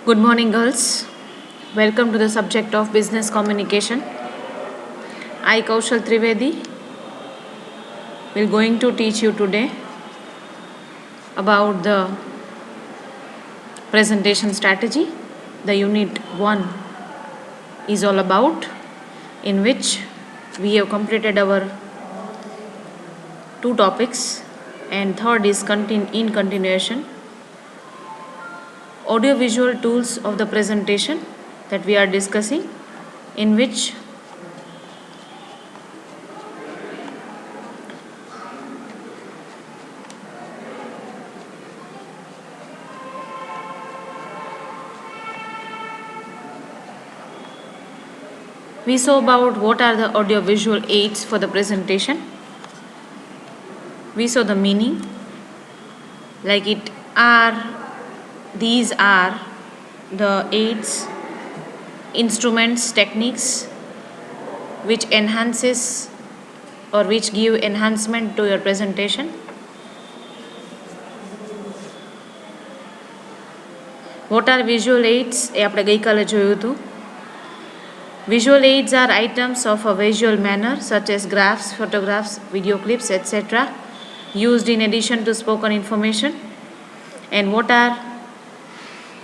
Good morning, girls. Welcome to the subject of business communication. I, Kaushal Trivedi, will going to teach you today about the presentation strategy. The unit 1 is all about, in which we have completed our 2 topics, and third is in continuation. Audio-visual tools of the presentation that we are discussing, in which we saw about what are the audio-visual aids for the presentation. We saw the meaning, like these are the aids, instruments, techniques which enhances or which give enhancement to your presentation. What are visual aids? એ આપણે ગઈકાલે જોયું હતું. Visual aids are items of a visual manner such as graphs, photographs, video clips, etc. used in addition to spoken information. And what are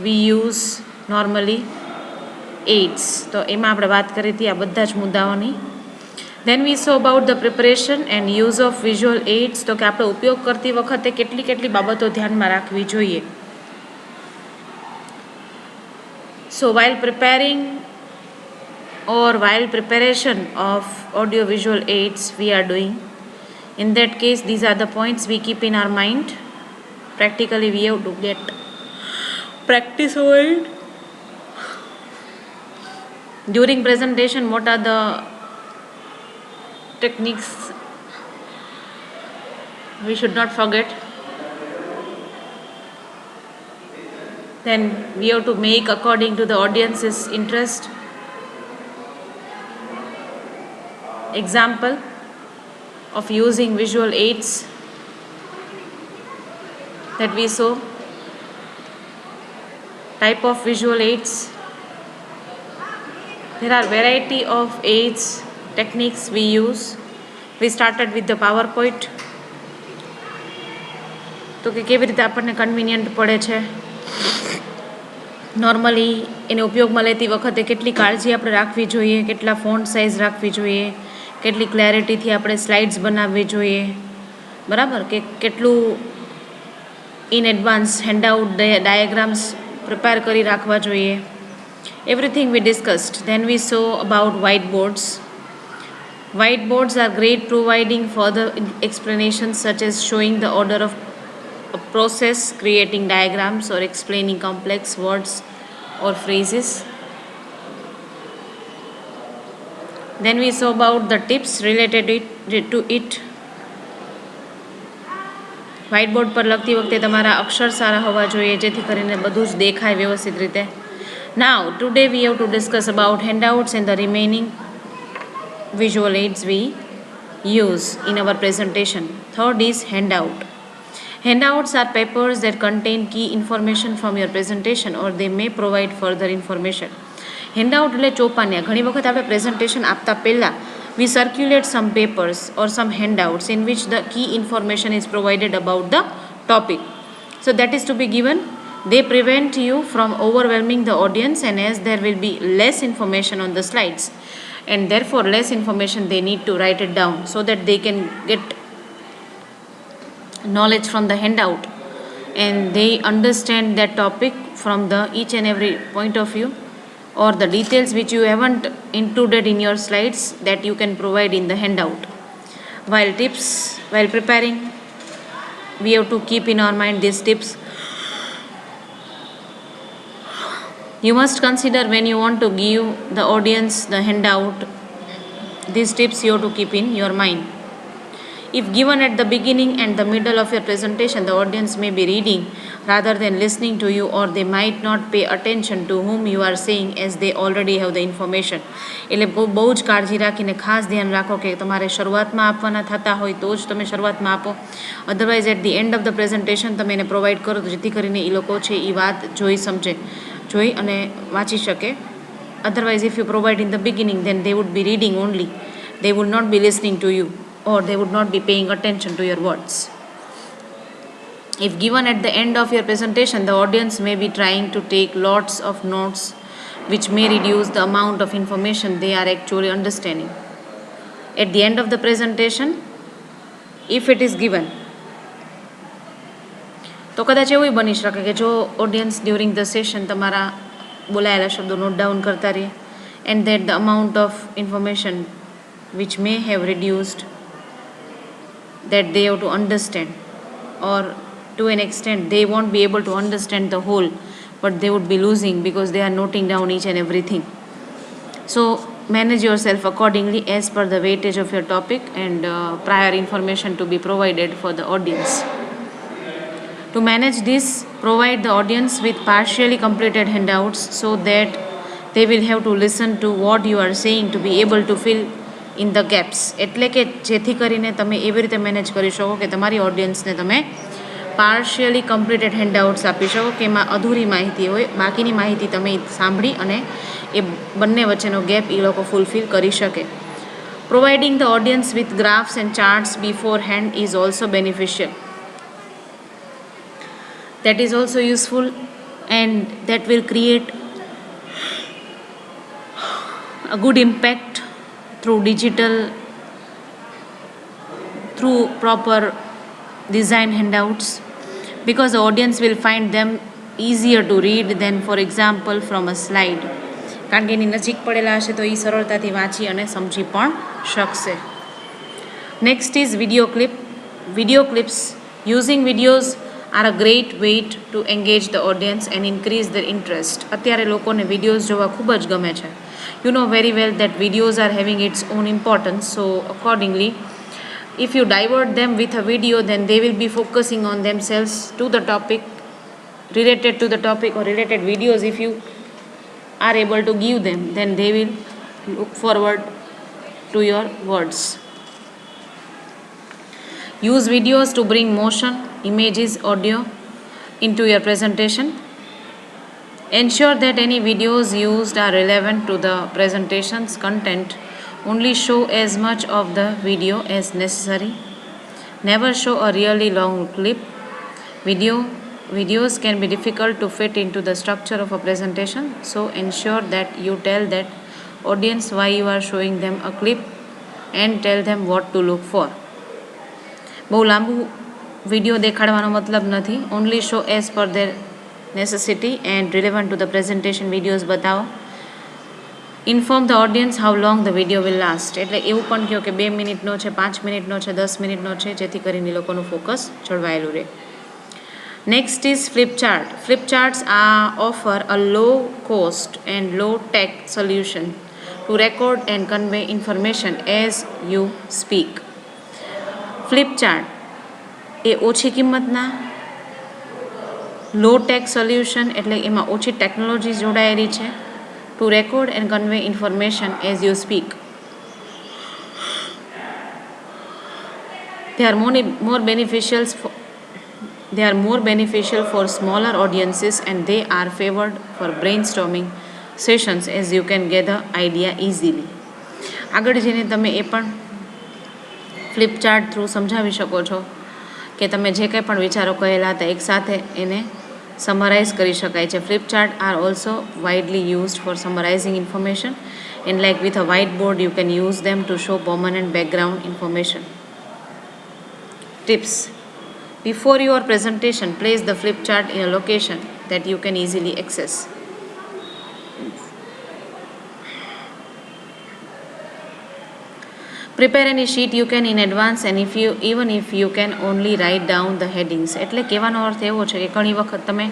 we use normally? Aids. તો એમાં આપણે વાત કરી હતી આ બધા જ મુદ્દાઓની. Then we saw about the preparation and use of visual aids. તો કે આપણે ઉપયોગ કરતી વખતે કેટલી બાબતો ધ્યાનમાં રાખવી જોઈએ. So while preparing or while preparation of audio-visual aids we are doing, in that case these are the points we keep in our mind. Practically we have to get practice over it. During presentation, what are the techniques we should not forget? Then we have to make according to the audience's interest. Example of using visual aids that we saw. Type of visual aids. There are variety of aids, techniques we use. We started with the PowerPoint. તો કે કેવી રીતે આપણને convenient પડે છે. Normally એને ઉપયોગમાં લેતી વખતે કેટલી કાળજી આપણે રાખવી જોઈએ, કેટલા ફોન્ટ સાઇઝ રાખવી જોઈએ, કેટલી ક્લેરિટીથી આપણે સ્લાઇડ્સ બનાવવી જોઈએ, બરાબર, કે કેટલું in advance handout diagrams prepare કરી રાખવા જોઈએ. Everything we discussed. Then we saw about whiteboards. Whiteboards are great providing further explanations such as showing the order of a process, creating diagrams or explaining complex words or phrases. Then we saw about the tips related to it. Whiteboard પર લખતી વખતે તમારા અક્ષર સારા હોવા જોઈએ જેથી કરીને બધું જ દેખાય વ્યવસ્થિત રીતે. Now, today we have to discuss about handouts and the remaining visual aids we use in our presentation. Third is handout. Handouts are papers that contain key information from your presentation or they may provide further information. Handout એટલે ચોપાનિયા. ઘણી વખત આપણે presentation આપતા પહેલા we circulate some papers or some handouts in which the key information is provided about the topic. So that is to be given. They prevent you from overwhelming the audience, and as there will be less information on the slides and therefore less information, they need to write it down so that they can get knowledge from the handout and they understand that topic from the each and every point of view, or the details which you haven't included in your slides that you can provide in the handout. While preparing, we have to keep in our mind these tips. You must consider when you want to give the audience the handout, these tips you have to keep in your mind. If given at the beginning and the middle of your presentation, the audience may be reading rather than listening to you, or they might not pay attention to whom you are saying as they already have the information. એટલે બહુ જ કાળજી રાખીને ખાસ ધ્યાન રાખો કે તમારે શરૂઆતમાં આપવાના થતા હોય તો જ તમે શરૂઆતમાં આપો. Otherwise at the end of the presentation તમે એને પ્રોવાઈડ કરો તો જેથી કરીને એ લોકો છે એ વાત જોઈ સમજે જોઈ અને વાંચી શકે. Otherwise, if you provide in the beginning, then they would be reading only. They would not be listening to you, or they would not be paying attention to your words. If given at the end of your presentation, the audience may be trying to take lots of notes, which may reduce the amount of information they are actually understanding. At the end of the presentation, if it is given, તો કદાચ એવું બની શકે કે જો audience during the session તમારા બોલાયેલા શબ્દો note down કરતા રહે, and that the amount of information which may have reduced that they have to understand, or to an extent they won't be able to understand the whole, but they would be losing because they are noting down each and everything. So manage yourself accordingly as per the weightage of your topic and prior information to be provided for the audience. To manage this, provide the audience with partially completed handouts so that they will have to listen to what you are saying to be able to fill in the gaps. એટલે કે જેથી કરીને તમે એવી રીતે manage કરી શકો કે તમારી ઓડિયન્સને તમે પાર્શિયલી કમ્પ્લીટેડ હેન્ડઆઉટ્સ આપી શકો કે એમાં અધૂરી માહિતી હોય, બાકીની માહિતી તમે સાંભળી અને એ બંને વચ્ચેનો ગેપ એ લોકો ફૂલફિલ કરી શકે. Providing the audience with graphs and charts before hand is also beneficial. That is also useful, and that will create a good impact through digital, through proper design handouts, because the audience will find them easier to read than, for example, from a slide. કારણ કે એની નજીક પડેલા હશે તો એ સરળતાથી વાંચી અને સમજી પણ શકશે. Next is video clip. Video clips. Using videos are a great way to engage the audience and increase the interest. અત્યારે લોકોને વિડીયોઝ જોવા ખૂબ જ ગમે છે. You know very well that videos are having its own importance, so accordingly, if you divert them with a video, then they will be focusing on themselves to the topic, related to the topic or related videos. If you are able to give them, then they will look forward to your words. Use videos to bring motion, images, audio into your presentation. Ensure that any videos used are relevant to the presentation's content. Only show as much of the video as necessary. Never show a really long clip. Videos can be difficult to fit into the structure of a presentation, so ensure that you tell that audience why you are showing them a clip and tell them what to look for. બહુ લાંબુ video દેખાડવાનો મતલબ નથી. Only show as per there necessity and relevant to the presentation videos બતાવો. Inform the audience how long the video will last. એટલે એવું પણ કહો કે 2 મિનિટનો છે, 5 મિનિટનો છે, 10 મિનિટનો છે, જેથી કરીને લોકોનું ફોકસ જળવાયેલું રહે. Next is flip chart. Flip charts offer a low cost and low tech solution to record and convey information as you speak. Flip chart એ ઓછી કિંમતના લો ટેક સોલ્યુશન, એટલે એમાં ઓછી ટેકનોલોજી જોડાયેલી છે, to record and convey information as you speak. They are more beneficial for smaller audiences, and they are favored for brainstorming sessions as you can gather idea easily. આગળ જઈને તમે એ પણ flip chart through સમજાવી શકો છો કે તમે જે કંઈ પણ વિચારો કહેલા હતા એકસાથે એને સમરાઇઝ કરી શકાય છે. Flip chart are also widely used for summarising information, and like with a white board you can use them to show permanent background information. Tips. Before your presentation, place the flip chart in a location that you can easily access. Prepare any sheet you can in advance, and even if you can only write down the headings. એટલે કહેવાનો અર્થ એવો છે કે ઘણી વખત તમે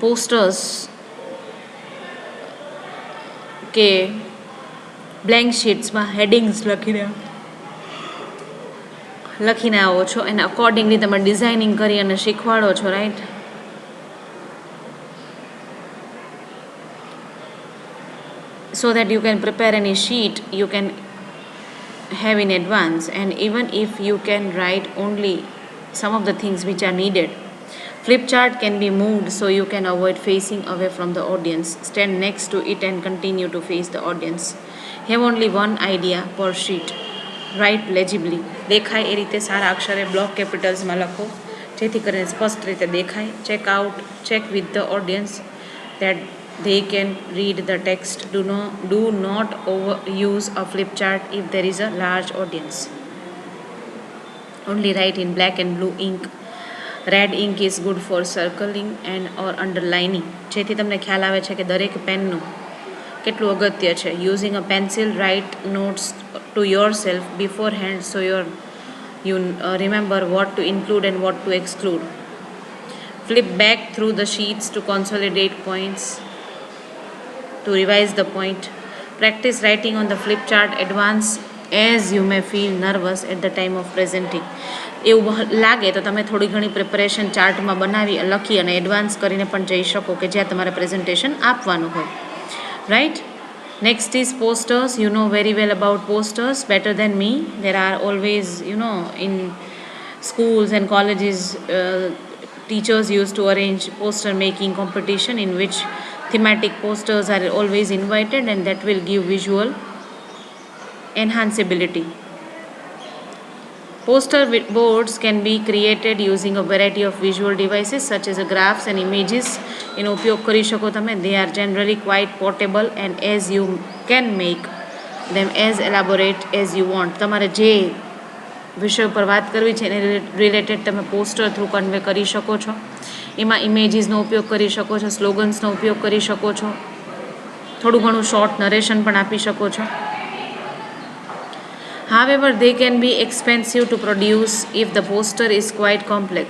posters કે blank શીટ્સમાં headings લખીને આવો છો, એને અકોર્ડિંગલી તમે ડિઝાઇનિંગ કરી અને શીખવાડો છો, right? So that you can prepare any sheet you can have in advance, and even if you can write only some of the things which are needed, Flip chart can be moved so you can avoid facing away from the audience. Stand next to it and continue to face the audience. Have only one idea per sheet. Write legibly. દેખાય એ રીતે સારા અક્ષરે block કેપિટલ્સમાં લખો જેથી કરીને સ્પષ્ટ રીતે દેખાય. Check with the audience that they can read the text. Do not overuse a flip chart if there is a large audience. Only write in black and blue ink. Red ink is good for circling and or underlining. જેથી તમને ખ્યાલ આવે છે કે દરેક પેનનું કેટલું અગત્ય છે. Using a pencil write notes to yourself beforehand so you remember what to include and what to exclude. Flip back through the sheets to consolidate points to revise the point. Practise writing on the flip chart advance as you may feel nervous at the time of presenting. એવું લાગે તો તમે થોડી ઘણી preparation ચાર્ટમાં બનાવી લખી અને advance કરીને પણ જઈ શકો કે જ્યાં તમારે પ્રેઝન્ટેશન આપવાનું હોય. Right. Next is posters. You know very well about posters better than me. There are always, in schools and colleges, teachers used to arrange poster making competition in which thematic posters are always invited, and that will give visual enhanceability. Poster boards can be created using a variety of visual devices such as graphs and images. એનો ઉપયોગ કરી શકો તમે. They are generally quite portable and as you can make them as elaborate as you want. તમારે જે વિષય પર વાત કરવી છે એને રિલેટેડ તમે પોસ્ટર થ્રુ કન્વે કરી શકો છો. એમાં ઇમેજીસનો ઉપયોગ કરી શકો છો, સ્લોગન્સનો ઉપયોગ કરી શકો છો, થોડું ઘણું શોર્ટ નરેશન પણ આપી શકો છો. However, they can be expensive to produce if the poster is quite complex.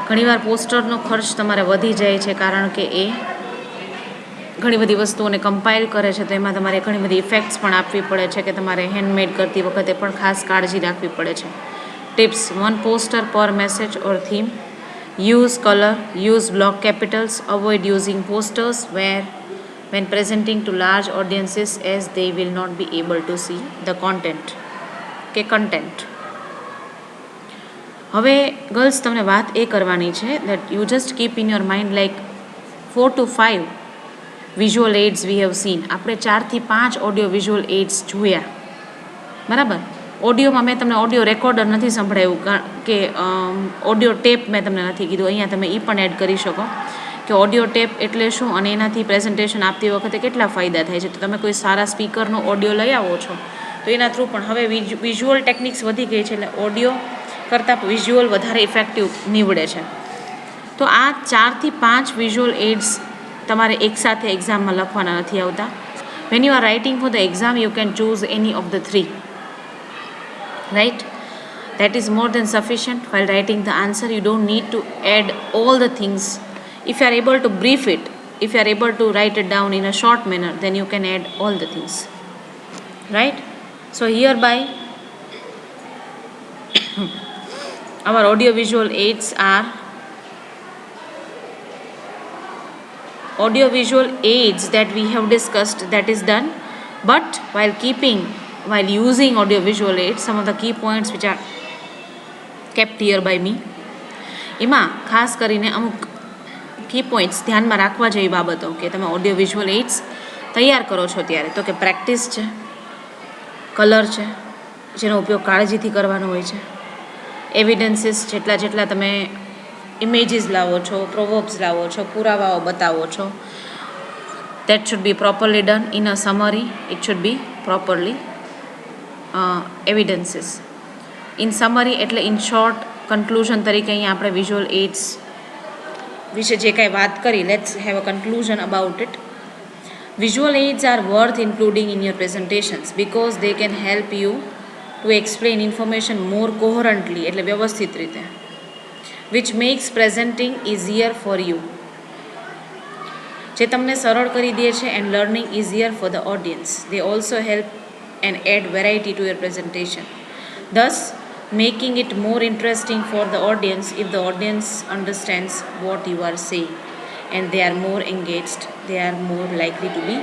ઘણીવાર પોસ્ટરનો ખર્ચ તમારે વધી જાય છે કારણ કે એ ઘણી બધી વસ્તુઓને કમ્પાઇલ કરે છે તો એમાં તમારે ઘણી બધી ઇફેક્ટ્સ પણ આપવી પડે છે કે તમારે હેન્ડમેડ કરતી વખતે પણ ખાસ કાળજી રાખવી પડે છે. Tips: 1 poster per message or theme. Use color. Use block capitals. Avoid using posters when presenting to large audiences as they will not be able to see the content. હવે ગર્લ્સ તમને વાત એ કરવાની છે that you just keep in your mind like 4 to 5 visual aids we have seen. આપણે 4 થી 5 audio visual ads જોયા, બરાબર. ઓડિયોમાં મેં તમને ઓડિયો રેકોર્ડર નથી સંભળાવ્યું કે ઓડિયો ટેપ મેં તમને નથી કીધું. અહીંયા તમે એ પણ એડ કરી શકો કે ઓડિયો ટેપ એટલે શું અને એનાથી પ્રેઝન્ટેશન આપતી વખતે કેટલા ફાયદા થાય છે. તો તમે કોઈ સારા સ્પીકરનો ઓડિયો લઈ આવો છો તો એના થ્રુ પણ હવે વિઝ્યુઅલ ટેકનિક્સ વધી ગઈ છે એટલે ઓડિયો કરતાં વિઝ્યુઅલ વધારે ઇફેક્ટિવ નીવડે છે. તો આ 4 થી 5 વિઝ્યુઅલ એડ્સ તમારે એકસાથે એક્ઝામમાં લખવાના નથી આવતા. When you are writing for the exam you can choose any of the 3. Right. That is more than sufficient. While writing the answer, you don't need to add all the things. If you are able to brief it, if you are able to write it down in a short manner, then you can add all the things. Right? So hereby, our audiovisual aids are that we have discussed, that is done. But while using audiovisual aids, some of the key points which are kept here by me, એમાં ખાસ કરીને અમુક કી points ધ્યાનમાં રાખવા જેવી બાબતો કે તમે ઓડિયો વિઝ્યુઅલ એડ્સ તૈયાર કરો છો ત્યારે તો કે પ્રેક્ટિસ છે, કલર છે જેનો ઉપયોગ કાળજીથી કરવાનો હોય છે, એવિડન્સીસ જેટલા તમે ઇમેજીસ લાવો છો, પ્રોવર્બ્સ લાવો છો, પુરાવાઓ બતાવો છો, that should be properly done. In a summary, it should be properly evidences. In summary એટલે in short, કન્ક્લુઝન તરીકે અહીંયા આપણે વિઝ્યુઅલ એડ્સ વિશે જે કાંઈ વાત કરી, let's have a conclusion about it. Visual aids are worth including in your presentations because they can help you to explain information more coherently, એટલે વ્યવસ્થિત રીતે, which makes presenting easier for you, જે તમને સરળ કરી દે છે, and learning easier for the audience. They also help and add variety to your presentation, thus making it more interesting for the audience. If the audience understands what you are saying and they are more engaged, they are more likely to be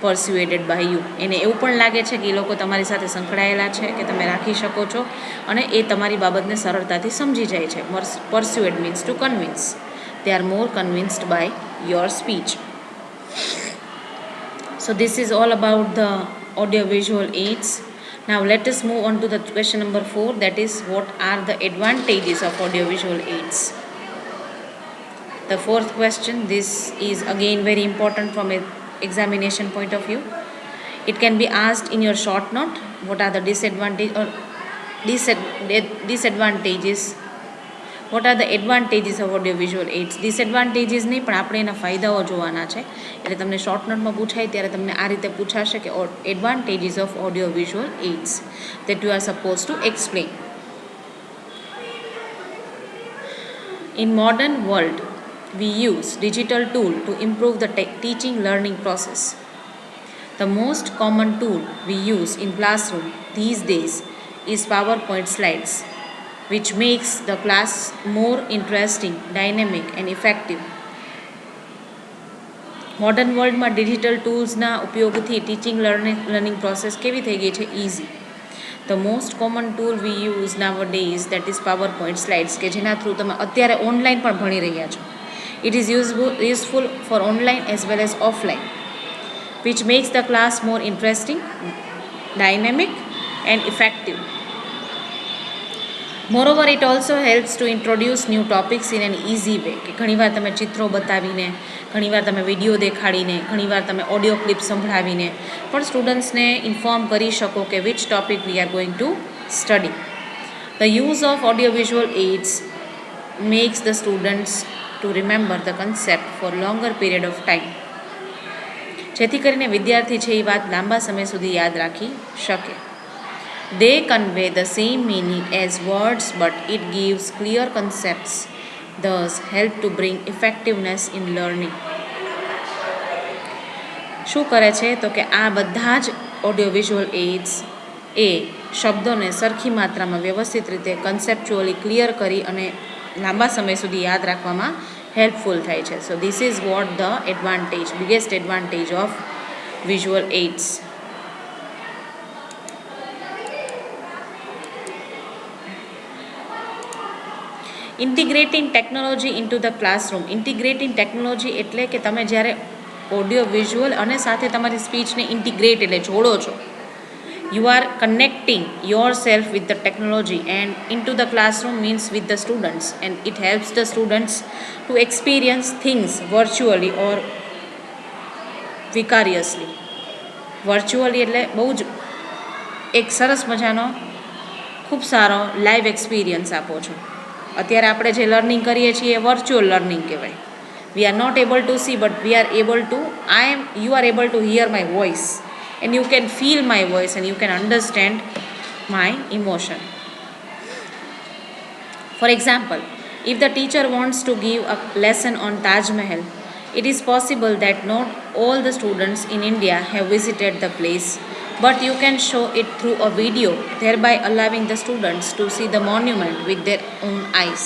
persuaded by you. એને એવું પણ લાગે છે કે એ લોકો તમારી સાથે સંકળાયેલા છે, કે તમે રાખી શકો છો અને એ તમારી બાબતને સરળતાથી સમજી જાય છે. Persuade means to convince. They are more convinced by your speech. So this is all about the audio-visual aids. Now let us move on to the question number 4, that is, what are the advantages of audio-visual aids? The fourth question, this is again very important from an examination point of view. It can be asked in your short note, what are the disadvantages? What are the advantages of audio-visual aids? Disadvantages નહીં, પણ આપણે એના ફાયદાઓ જોવાના છે. એટલે તમને short નોટમાં પૂછાય ત્યારે તમને આ રીતે પૂછાશે કે advantages of audio-visual aids that you are supposed to explain. In modern world, we use digital tool to improve the teaching learning process. The most common tool we use in classroom these days is PowerPoint slides, which makes the class more interesting, dynamic and effective. Modern વર્લ્ડમાં digital ટૂલ્સના ઉપયોગથી teaching learning process કેવી થઈ ગઈ છે? Easy. The most common tool V use now days that is PowerPoint slides, કે જેના through તમે અત્યારે ઓનલાઈન પણ ભણી રહ્યા છો. It is useful for online as well as offline, which makes the class more interesting, dynamic and effective. Moreover, it also helps to introduce new topics in an easy way. કે ઘણીવાર તમે ચિત્રો બતાવીને, ઘણીવાર તમે વિડીયો દેખાડીને, ઘણીવાર તમે audio clip સંભળાવીને પણ સ્ટુડન્ટ્સને ઇન્ફોર્મ કરી શકો કે which topic we are going to study. The use of audiovisual aids makes the students to remember the concept for longer period of time. જેથી કરીને વિદ્યાર્થી છે એ વાત લાંબા સમય સુધી યાદ રાખી શકે. They convey the same meaning as words, but it gives clear concepts, thus help to bring effectiveness in learning. શું કરે છે તો કે આ બધા જ ઓડિયો વિઝ્યુઅલ એડ્સ એ શબ્દોને સરખી માત્રામાં વ્યવસ્થિત રીતે કન્સેપ્ચ્યુઅલી ક્લિયર કરી અને લાંબા સમય સુધી યાદ રાખવામાં હેલ્પફુલ થાય છે. So this is what the advantage, biggest advantage of visual aids. Integrating technology into the classroom. Integrating technology એટલે કે તમે જ્યારે ઓડિયો વિઝ્યુઅલ અને સાથે તમારી સ્પીચને ઇન્ટિગ્રેટ એટલે જોડો છો. You are connecting yourself with the technology and into the classroom means with the students, and it helps the students to experience things virtually or vicariously. Virtually એટલે બહુ જ એક સરસ મજાનો ખૂબ સારો લાઈવ એક્સપિરિયન્સ આપો છો. અત્યારે આપણે જે લર્નિંગ કરીએ છીએ એ વર્ચ્યુઅલ લર્નિંગ કહેવાય. We are not able to see, but we are able to you are able to hear my voice and you can feel my voice and you can understand my emotion. For example, if the teacher wants to give a lesson on Taj Mahal, it is possible that not all the students in India have visited the place, but you can show it through a video, thereby allowing the students to see the monument with their own eyes.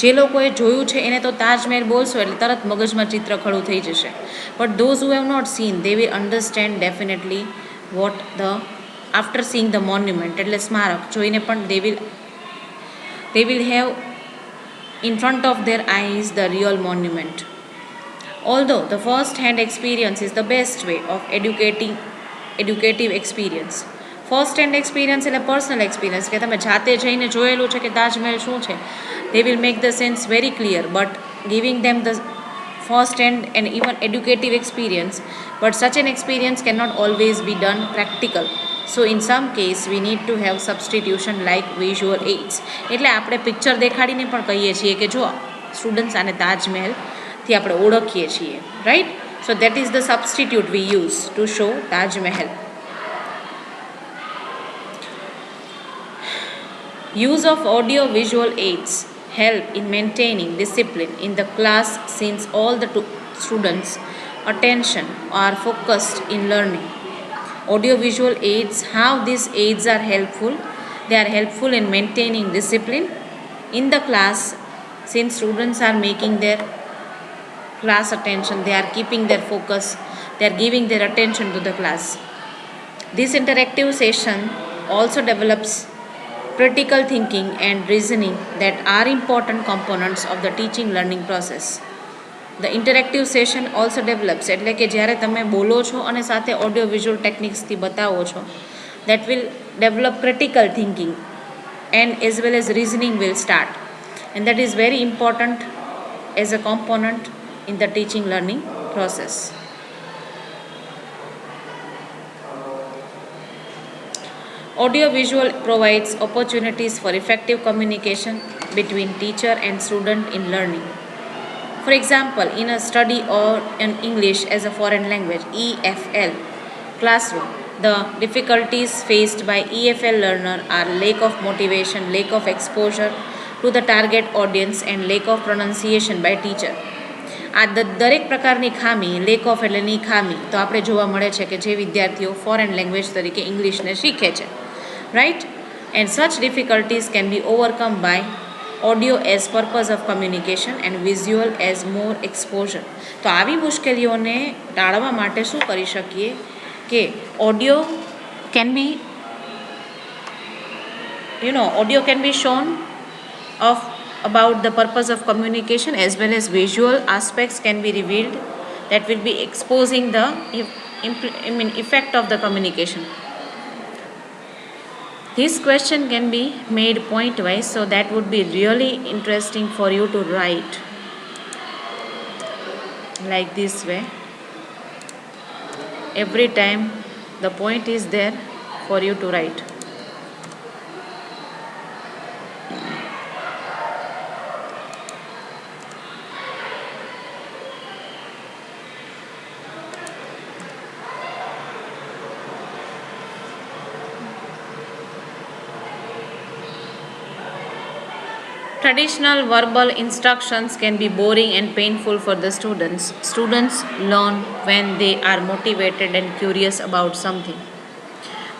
જે લોકોએ જોયું છે એને તો તાજમહેલ બોલશો એટલે તરત મગજમાં ચિત્ર ખડું થઈ જશે, but those who have not seen, they will understand definitely what the after seeing the monument એટલે સ્મારક જોઈને પણ they will have in front of their eyes the real monument. Although the first hand experience is the best way of educative experience. First hand experience એટલે personal experience, કે તમે જાતે જઈને જોયેલું છે કે તાજમહેલ શું છે. they will make the sense very clear, but giving them the first hand and even educative experience, but such an experience cannot always be done practical. So in some case we need to have substitution like visual aids. એટલે આપણે picture દેખાડીને પણ કહીએ છીએ કે જો students આને તાજમહેલથી આપણે ઓળખીએ છીએ, right? So that is the substitute V use to show Taj Mahal. Use of audio visual aids help in maintaining discipline in the class since all the students' attention are focused in learning. Audio visual aids, how these aids are helpful? They are helpful in maintaining discipline in the class since students are making their class attention, they are keeping their focus they are giving their attention to the class. This interactive session also develops critical thinking and reasoning that are important components of the teaching learning process. The interactive session also develops એટલે કે જ્યારે તમે બોલો છો અને સાથે audio visual ટેકનિક્સથી બતાવો છો, that will develop critical thinking and as well as reasoning will start, and that is very important as a component in the teaching learning process. Audio visual provides opportunities for effective communication between teacher and student in learning. For example, in a study or in English as a foreign language (EFL) classroom, the difficulties faced by EFL learner are lack of motivation, lack of exposure to the target audience and lack of pronunciation by teacher. આ દરેક પ્રકારની ખામી, lack of એટલેની ખામી તો આપણે જોવા મળે છે કે જે વિદ્યાર્થીઓ ફોરેન લેંગ્વેજ તરીકે ઇંગ્લિશને શીખે છે, right? And such difficulties can be overcome by audio as purpose of communication and visual as more exposure. તો આવી મુશ્કેલીઓને ટાળવા માટે શું કરી શકીએ કે audio can be audio can be shown of about the purpose of communication as well as visual aspects can be revealed that will be exposing the effect of the communication. This question can be made point wise, so that would be really interesting for you to write like this way. Every time the point is there for you to write. Traditional verbal instructions can be boring and painful for the students. Students learn when they are motivated and curious about something.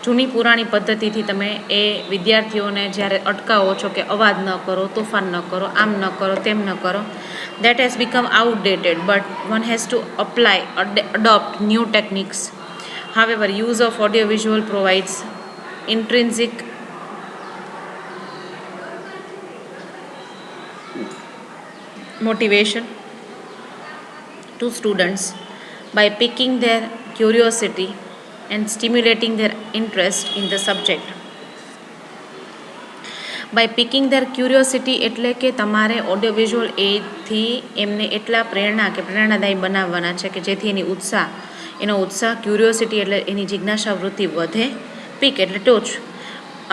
જૂની પુરાણી પદ્ધતિથી તમે એ વિદ્યાર્થીઓને જ્યારે અટકાવો છો કે અવાજ ન કરો, તોફાન ન કરો, આમ ન કરો, તેમ ન કરો, that has become outdated, but one has to apply, adopt new techniques. However, use of audiovisual provides intrinsic motivation to students by piquing their curiosity and stimulating their interest in the subject. By piquing their curiosity એટલે કે તમારે audio visual એડથી એમને એટલા પ્રેરણાદાયી બનાવવાના છે કે જેથી એનો ઉત્સાહ ક્યુરિયોસિટી એટલે એની જિજ્ઞાસા વૃત્તિ વધે, પીક એટલે ટોચ,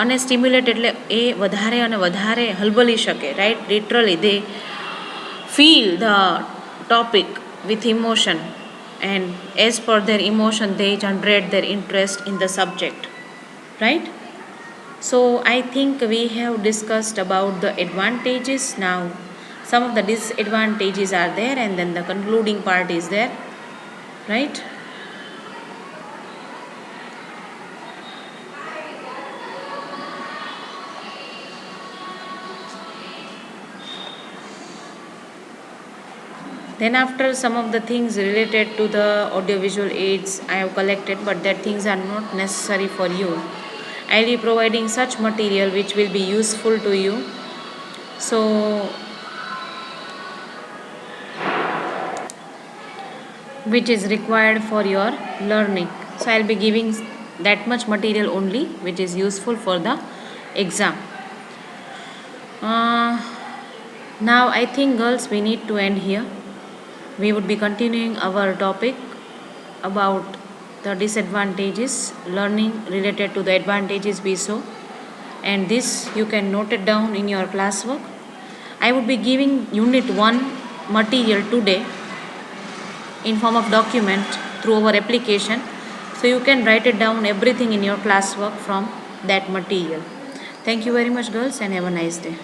અને સ્ટિમ્યુલેટ એટલે એ વધારે અને વધારે હલબલી શકે, right? Literally they feel the topic with emotion, and as per their emotion they generate their interest in the subject, right? So I think we have discussed about the advantages. Now some of the disadvantages are there, and then the concluding part is there, right? Then after some of the things related to the audiovisual aids I have collected, but that things are not necessary for you. I will be providing such material which will be useful to you. So which is required for your learning. So I will be giving that much material only which is useful for the exam. Now I think girls we need to end here. We would be continuing our topic about the disadvantages, learning related to the advantages we saw, and this you can note it down in your classwork. I would be giving unit 1 material today in form of document through our application, so you can write it down everything in your classwork from that material. Thank you very much girls, and have a nice day.